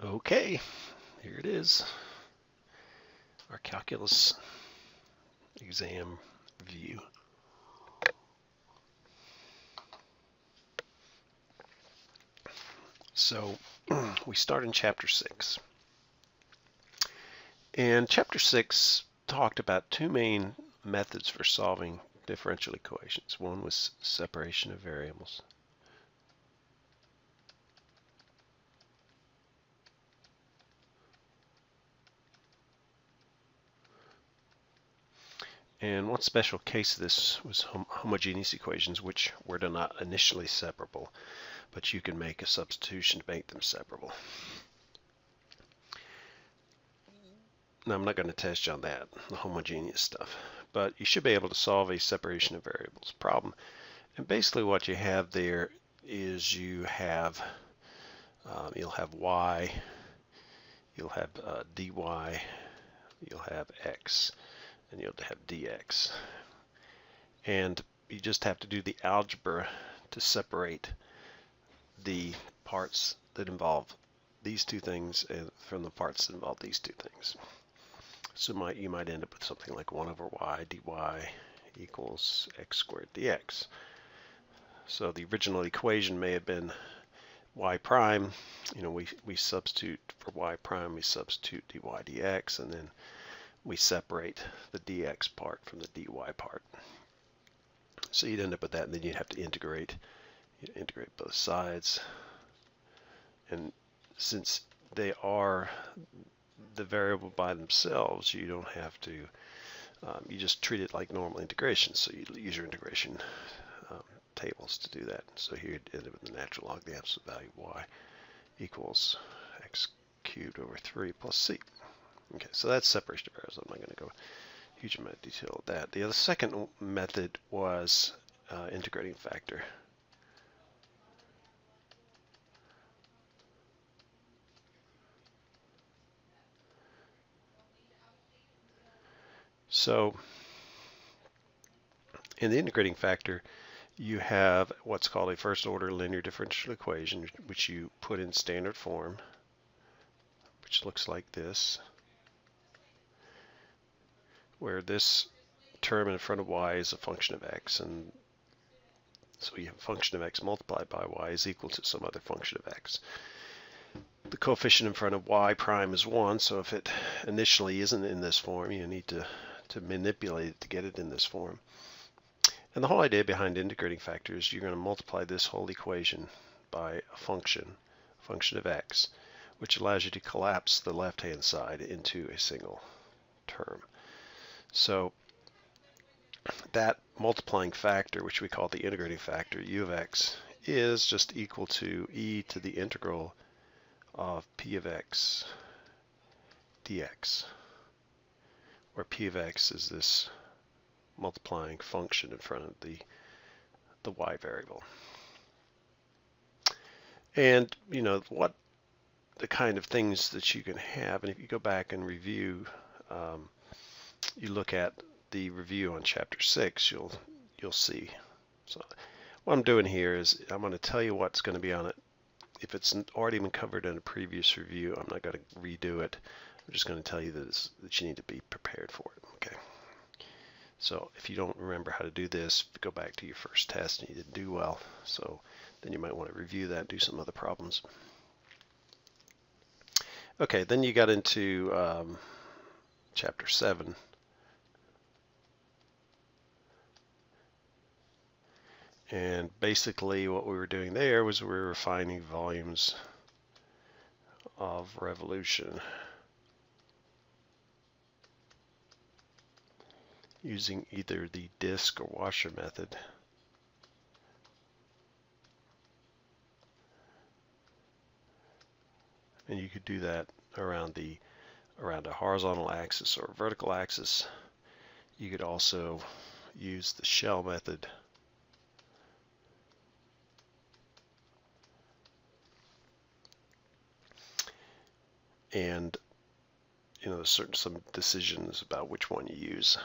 Okay, here it is, our calculus exam view. So we start in chapter 6. And chapter 6 talked about two main methods for solving differential equations. One was separation of variables. And one special case of this was homogeneous equations, which were not initially separable, but you can make a substitution to make them separable. Now, I'm not going to test you on that, the homogeneous stuff, but you should be able to solve a separation of variables problem. And basically what you have there is you'll have y, you'll have dy, you'll have x, and you'll have dx. And you just have to do the algebra to separate the parts that involve these two things from the parts that involve these two things. So you might end up with something like 1 over y dy equals x squared dx. So the original equation may have been y prime. We substitute for y prime, we substitute dy dx, and then we separate the dx part from the dy part. So you'd end up with that, and then you'd have to integrate. You'd integrate both sides. And since they are the variable by themselves, you don't have to, you just treat it like normal integration. So you use your integration tables to do that. So here you'd end up with the natural log of the absolute value of y equals x cubed over 3 plus c. Okay, so that's separation of variables. I'm not going to go a huge amount of detail of that. The second method was integrating factor. So in the integrating factor, you have what's called a first order linear differential equation, which you put in standard form, which looks like this, where this term in front of y is a function of x, and so you have a function of x multiplied by y is equal to some other function of x. The coefficient in front of y prime is 1, so if it initially isn't in this form, you need to manipulate it to get it in this form. And the whole idea behind integrating factor is you're going to multiply this whole equation by a function of x, which allows you to collapse the left-hand side into a single term. So that multiplying factor, which we call the integrating factor, u of x, is just equal to e to the integral of p of x dx, where p of x is this multiplying function in front of the y variable. And what the kind of things that you can have, and if you go back and review, you look at the review on chapter 6, you'll see. So what I'm doing here is I'm going to tell you what's going to be on it. If it's already been covered in a previous review, I'm not going to redo it. I'm just going to tell you that you need to be prepared for it. Okay. So if you don't remember how to do this, go back to your first test and you didn't do well. So then you might want to review that and do some other problems. Okay, then you got into chapter 7. And basically what we were doing there was we were finding volumes of revolution using either the disk or washer method. And you could do that around a horizontal axis or a vertical axis. You could also use the shell method. And there's some decisions about which one you use.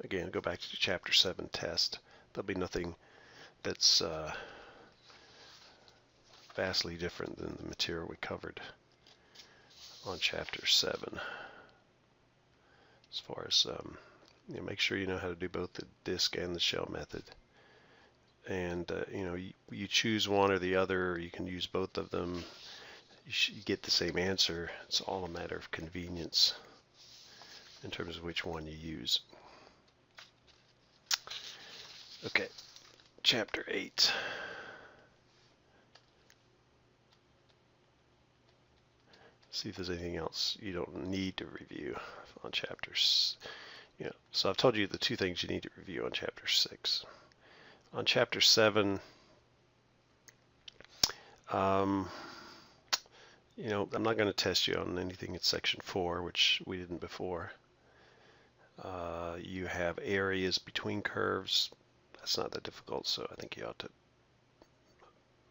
Again, go back to the chapter 7 test. There'll be nothing that's vastly different than the material we covered. on chapter 7. As far as make sure you know how to do both the disk and the shell method. And you choose one or the other, or you can use both of them. You get the same answer. It's all a matter of convenience in terms of which one you use. Okay, chapter 8. See if there's anything else you don't need to review on chapters. So I've told you the 2 things you need to review on chapter 6. On chapter 7, I'm not going to test you on anything in section 4, which we didn't before. You have areas between curves. That's not that difficult, so I think you ought to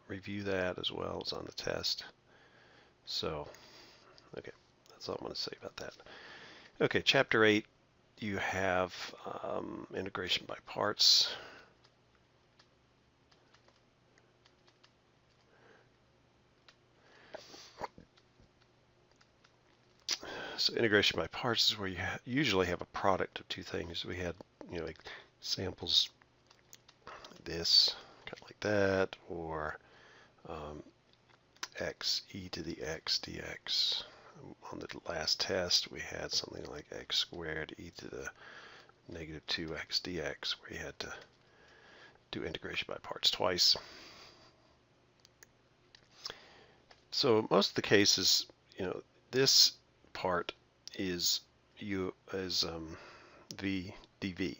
review that as well as on the test. So, okay, that's all I'm going to say about that. Okay, chapter 8, you have integration by parts. So integration by parts is where you usually have a product of 2 things. We had, like samples like this, kind of like that, or x e to the x dx. On the last test, we had something like x squared e to the negative 2x dx, where you had to do integration by parts twice. So most of the cases, this part is v dv.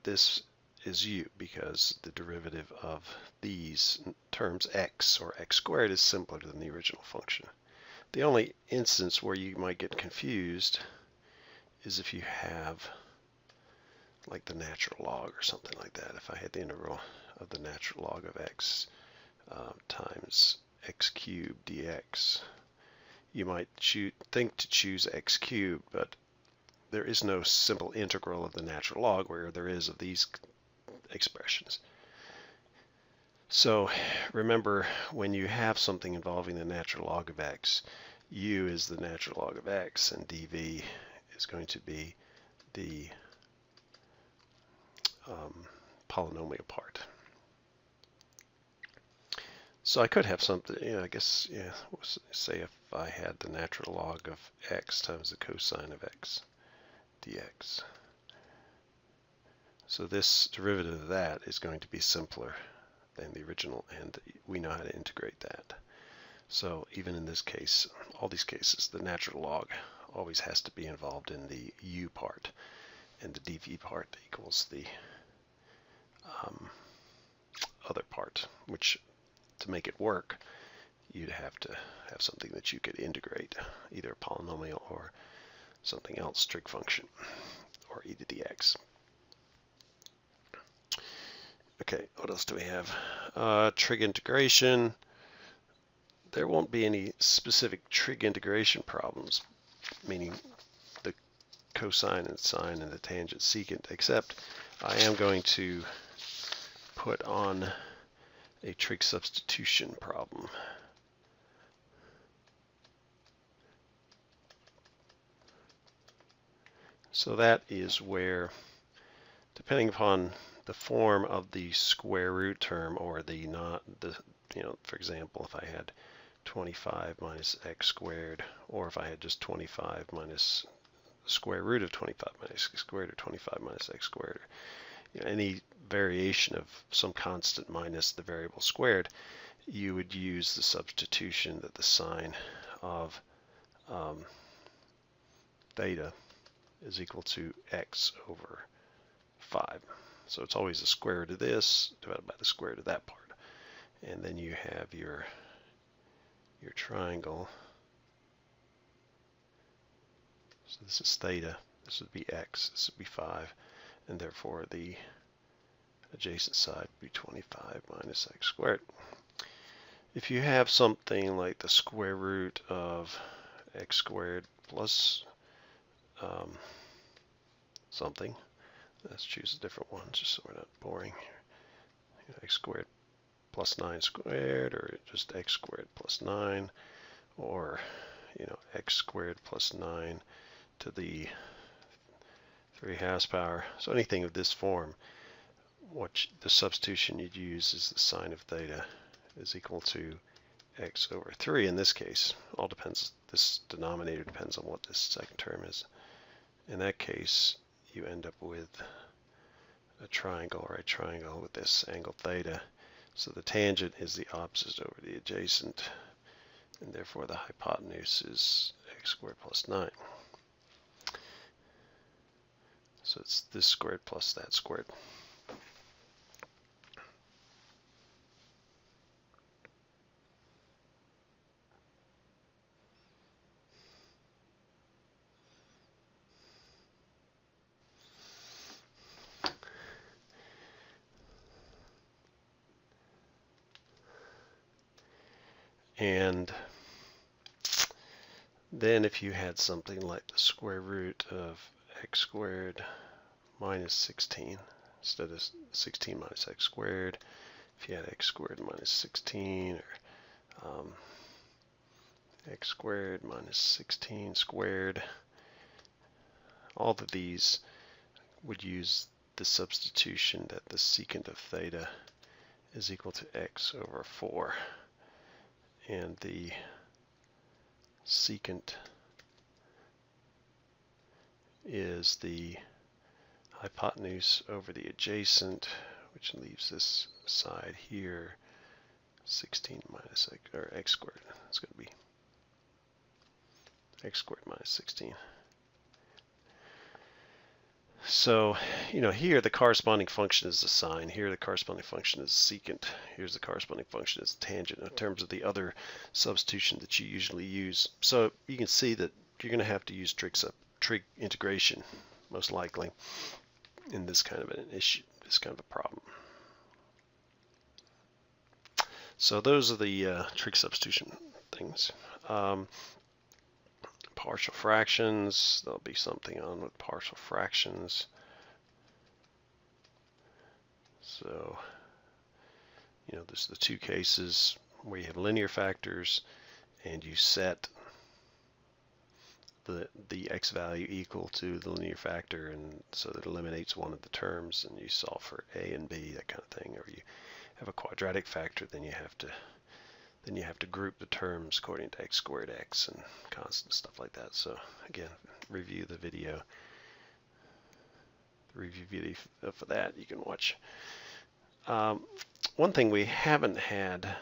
This is u because the derivative of these terms x or x squared is simpler than the original function. The only instance where you might get confused is if you have like the natural log or something like that. If I had the integral of the natural log of x times x cubed dx, you might think to choose x cubed, but there is no simple integral of the natural log where there is of these expressions. So remember, when you have something involving the natural log of x, u is the natural log of x, and dv is going to be the polynomial part. So I could have something, I guess, say if I had the natural log of x times the cosine of x dx. So this derivative of that is going to be simpler than the original, and we know how to integrate that. So even in this case, all these cases, the natural log always has to be involved in the u part, and the dv part equals the other part, which to make it work, you'd have to have something that you could integrate, either a polynomial or something else, trig function, or e to the x. Okay, what else do we have? Trig integration. There won't be any specific trig integration problems, meaning the cosine and sine and the tangent secant, except I am going to put on a trig substitution problem. So that is where, depending upon the form of the square root term, or for example, if I had 25 minus x squared, or if I had just 25 minus the square root of 25 minus x squared, or 25 minus x squared, or any variation of some constant minus the variable squared, you would use the substitution that the sine of theta is equal to x over 5. So it's always the square root of this divided by the square root of that part. And then you have your triangle. So this is theta, this would be x, this would be 5, and therefore the adjacent side would be 25 minus x squared. If you have something like the square root of x squared plus something, let's choose a different one just so we're not boring. X squared plus 9 squared, or just x squared plus 9, or x squared plus 9 to the 3/2 power. So anything of this form, the substitution you'd use is the sine of theta is equal to x over 3 in this case. All depends, this denominator depends on what this second term is. In that case, you end up with a triangle, right triangle with this angle theta. So the tangent is the opposite over the adjacent, and therefore the hypotenuse is x squared plus 9. So it's this squared plus that squared. And then if you had something like the square root of x squared minus 16, instead of 16 minus x squared, if you had x squared minus 16, or x squared minus 16 squared, all of these would use the substitution that the secant of theta is equal to x over 4. And the secant is the hypotenuse over the adjacent, which leaves this side here 16 minus x, or x squared. It's going to be x squared minus 16. So, here the corresponding function is the sine. Here the corresponding function is secant. Here's the corresponding function is tangent in terms of the other substitution that you usually use. So you can see that you're going to have to use trig integration, most likely, in this kind of an issue, this kind of a problem. So those are the trig substitution things. Partial fractions, there'll be something on with partial fractions. So, there's the two cases where you have linear factors and you set the x value equal to the linear factor, and so that eliminates one of the terms, and you solve for a and b, that kind of thing. Or you have a quadratic factor, then you have to group the terms according to x squared x and constant stuff like that. So again, review the video. The review video for that you can watch. One thing we haven't had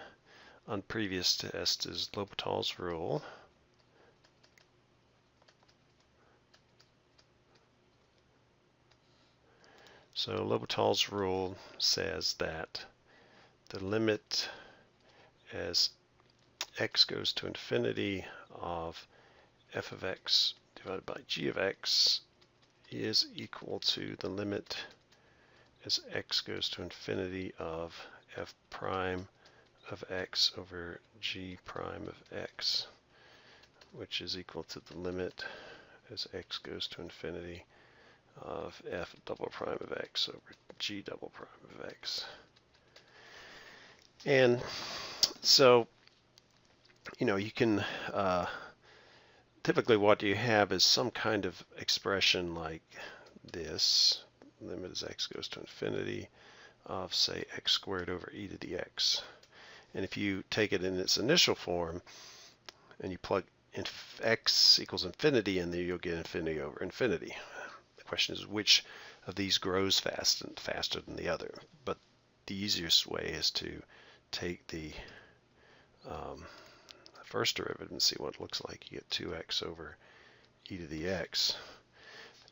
on previous tests is L'Hopital's rule. So L'Hopital's rule says that the limit as x goes to infinity of f of x divided by g of x is equal to the limit as x goes to infinity of f prime of x over g prime of x, which is equal to the limit as x goes to infinity of f double prime of x over g double prime of x. And so, you can, typically what you have is some kind of expression like this, limit as x goes to infinity of, say, x squared over e to the x. And if you take it in its initial form and you plug in x equals infinity in there, you'll get infinity over infinity. The question is which of these grows faster than the other. But the easiest way is to take the first derivative and see what it looks like. You get 2x over e to the x.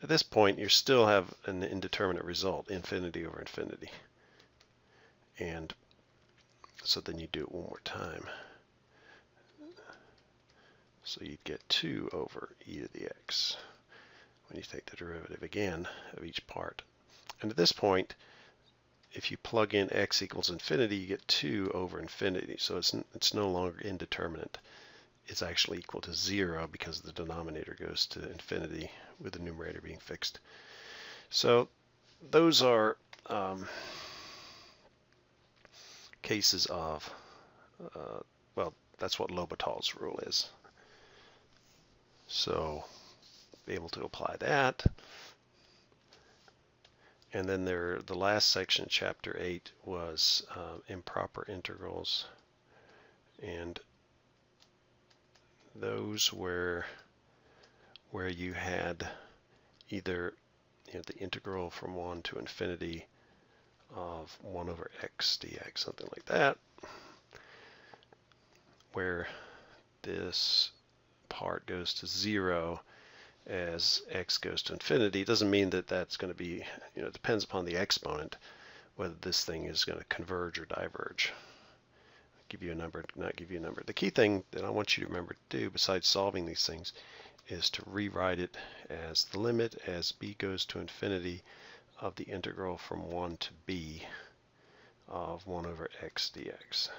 At this point, you still have an indeterminate result, infinity over infinity. And so then you do it one more time. So you'd get 2 over e to the x when you take the derivative again of each part. And at this point, if you plug in x equals infinity, you get 2 over infinity. So it's no longer indeterminate. It's actually equal to 0 because the denominator goes to infinity with the numerator being fixed. So those are cases of, well, That's what L'Hopital's rule is. So be able to apply that. And then the last section, chapter 8, was improper integrals, and those were where you had either the integral from 1 to infinity of 1 over x dx, something like that, where this part goes to 0 as x goes to infinity. It doesn't mean that that's going to be, it depends upon the exponent whether this thing is going to converge or diverge. Give you a number, not give you a number. The key thing that I want you to remember to do, besides solving these things, is to rewrite it as the limit as b goes to infinity of the integral from 1 to b of 1 over x dx.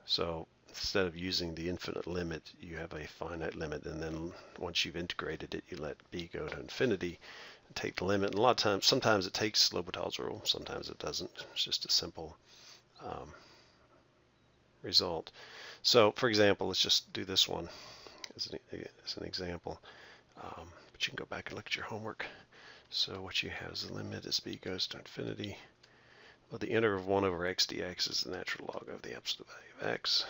So instead of using the infinite limit, you have a finite limit, and then once you've integrated it, you let b go to infinity and take the limit. And a lot of times, sometimes it takes L'Hopital's rule, sometimes it doesn't. It's just a simple result. So for example, let's just do this one as an example. But you can go back and look at your homework. So what you have is the limit as b goes to infinity. Well, the integral of 1 over x dx is the natural log of the absolute value of x.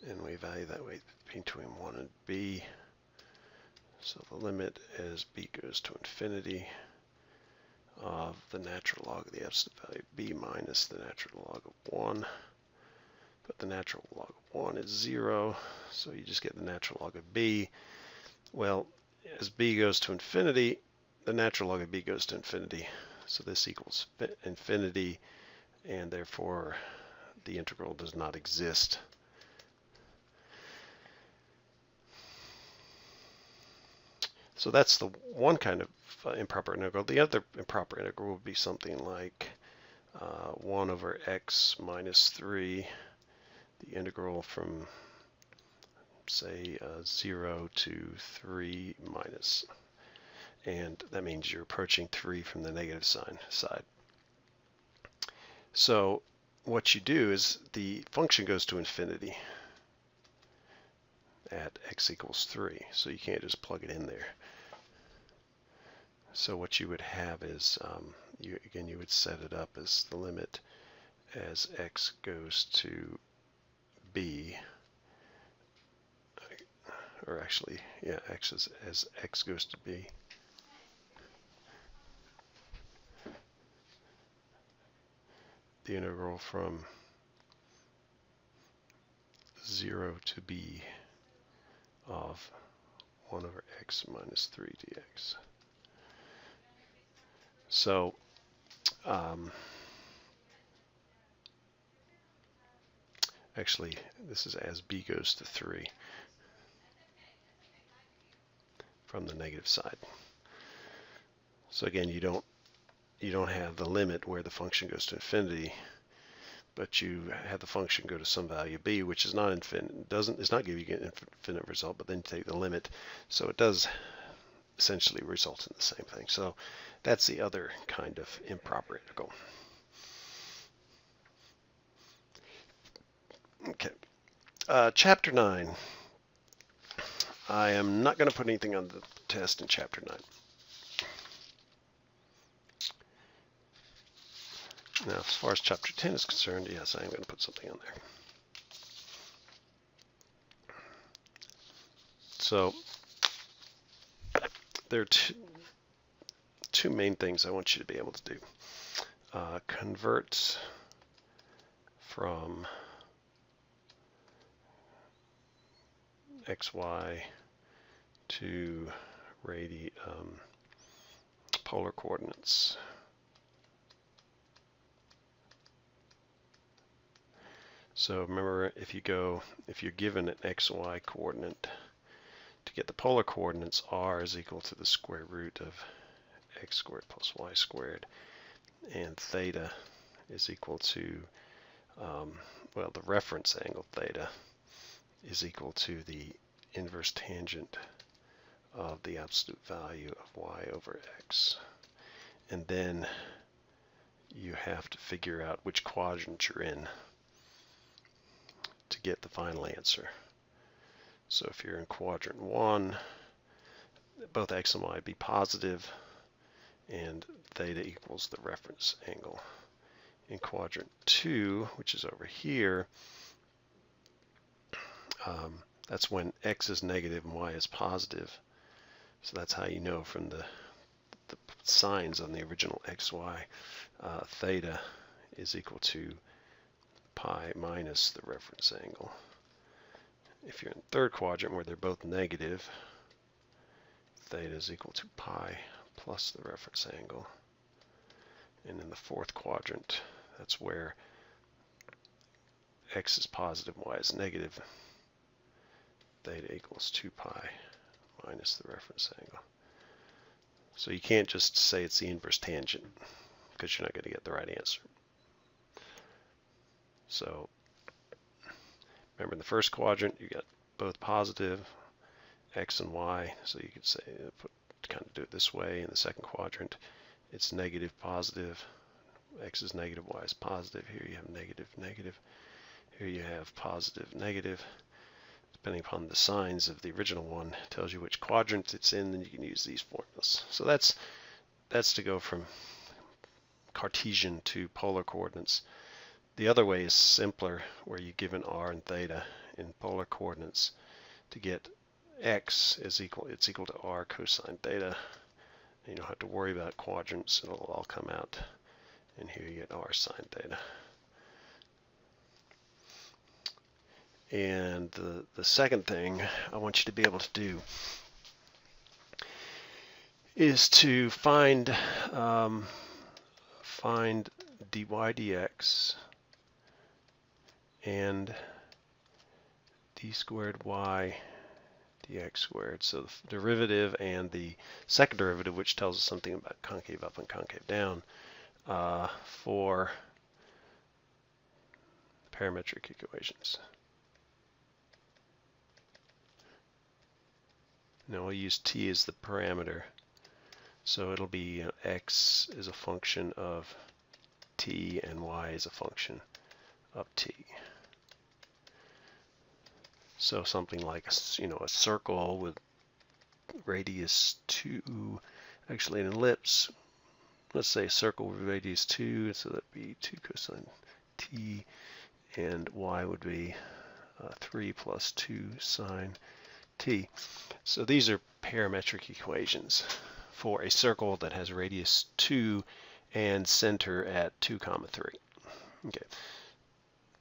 And we value that way between 1 and b. So the limit as b goes to infinity of the natural log of the absolute value of b minus the natural log of 1. But the natural log of 1 is 0, so you just get the natural log of b. Well, as b goes to infinity, the natural log of b goes to infinity. So this equals infinity, and therefore the integral does not exist. So that's the one kind of improper integral. The other improper integral would be something like 1 over x minus 3, the integral from, say, 0 to 3 minus. And that means you're approaching 3 from the negative side. So what you do is the function goes to infinity at x equals 3. So you can't just plug it in there. So what you would have is, you would set it up as the limit as x goes to b, or actually, yeah, as x goes to b. The integral from 0 to b of 1 over x minus 3 dx. So actually, this is as b goes to 3 from the negative side. So again, you don't have the limit where the function goes to infinity, but you have the function go to some value b, which is not infinite. It's not giving you an infinite result, but then you take the limit, so it does essentially result in the same thing. So that's the other kind of improper integral. Okay, chapter 9. I am not going to put anything on the test in chapter 9. Now, as far as chapter 10 is concerned, yes, I am going to put something on there. So there are two main things I want you to be able to do. Convert from xy to polar coordinates. So remember, if you're given an xy coordinate, to get the polar coordinates, r is equal to the square root of x squared plus y squared, and theta is equal to, well, the reference angle theta is equal to the inverse tangent of the absolute value of y over x. And then you have to figure out which quadrant you're in to get the final answer. So if you're in quadrant 1, both x and y be positive, and theta equals the reference angle. In quadrant 2, which is over here, that's when x is negative and y is positive. So that's how you know from the signs on the original xy, theta is equal to pi minus the reference angle. If you're in the third quadrant where they're both negative, theta is equal to pi plus the reference angle. And in the fourth quadrant, that's where x is positive, y is negative, theta equals 2 pi minus the reference angle. So you can't just say it's the inverse tangent, because you're not going to get the right answer. So remember, in the first quadrant you got both positive x and y, so you could say kind of do it this way. In the second quadrant it's negative positive, x is negative, y is positive. Here you have negative negative, here you have positive negative. Depending upon the signs of the original one, it tells you which quadrant it's in, then you can use these formulas. So that's to go from Cartesian to polar coordinates. The other way is simpler, where you give an r and theta in polar coordinates to get x is equal to r cosine theta. You don't have to worry about quadrants, it'll all come out, and here you get r sine theta. And the second thing I want you to be able to do is to find dy dx and d squared y dx squared. So the derivative and the second derivative, which tells us something about concave up and concave down, for parametric equations. Now we'll use t as the parameter. So it'll be x is a function of t and y is a function of t. So something like a circle with radius 2, actually an ellipse, let's say a circle with radius 2, so that'd be 2 cosine t, and y would be 3 plus 2 sine t. So these are parametric equations for a circle that has radius 2 and center at 2, 3. Okay.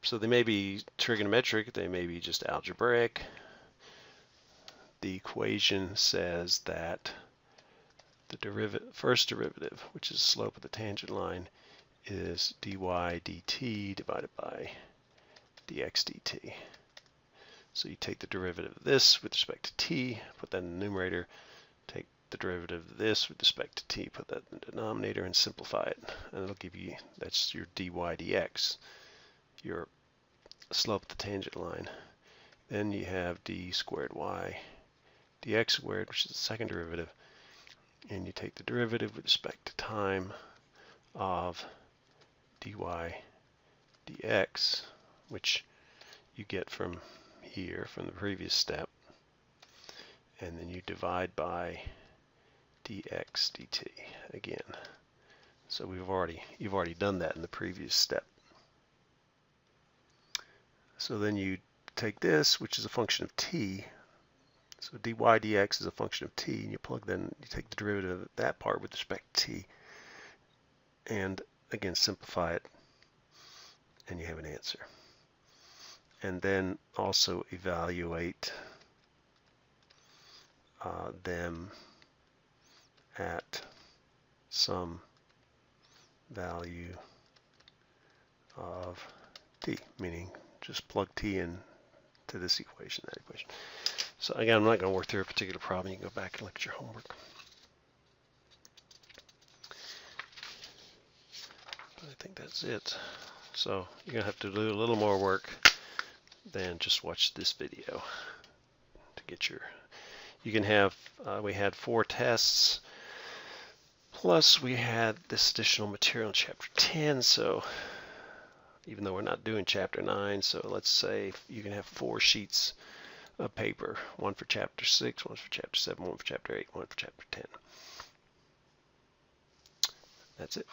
So they may be trigonometric, they may be just algebraic. The equation says that the first derivative, which is the slope of the tangent line, is dy dt divided by dx dt. So you take the derivative of this with respect to t, put that in the numerator, take the derivative of this with respect to t, put that in the denominator, and simplify it. And it'll give you, that's your dy dx, your slope of the tangent line. Then you have d squared y dx squared, which is the second derivative, and you take the derivative with respect to time of dy dx, which you get from here, from the previous step, and then you divide by dx dt again. So you've already done that in the previous step. So then you take this, which is a function of t, so dy dx is a function of t, and you take the derivative of that part with respect to t, and again simplify it, and you have an answer. And then also evaluate them at some value of t, meaning just plug t in to this equation, that equation. So again, I'm not going to work through a particular problem. You can go back and look at your homework. But I think that's it. So you're going to have to do a little more work than just watch this video to get your, you can have, we had 4 tests, plus we had this additional material in chapter 10, so even though we're not doing chapter 9. So let's say you can have 4 sheets of paper, one for chapter 6, one for chapter 7, one for chapter 8, one for chapter 10. That's it.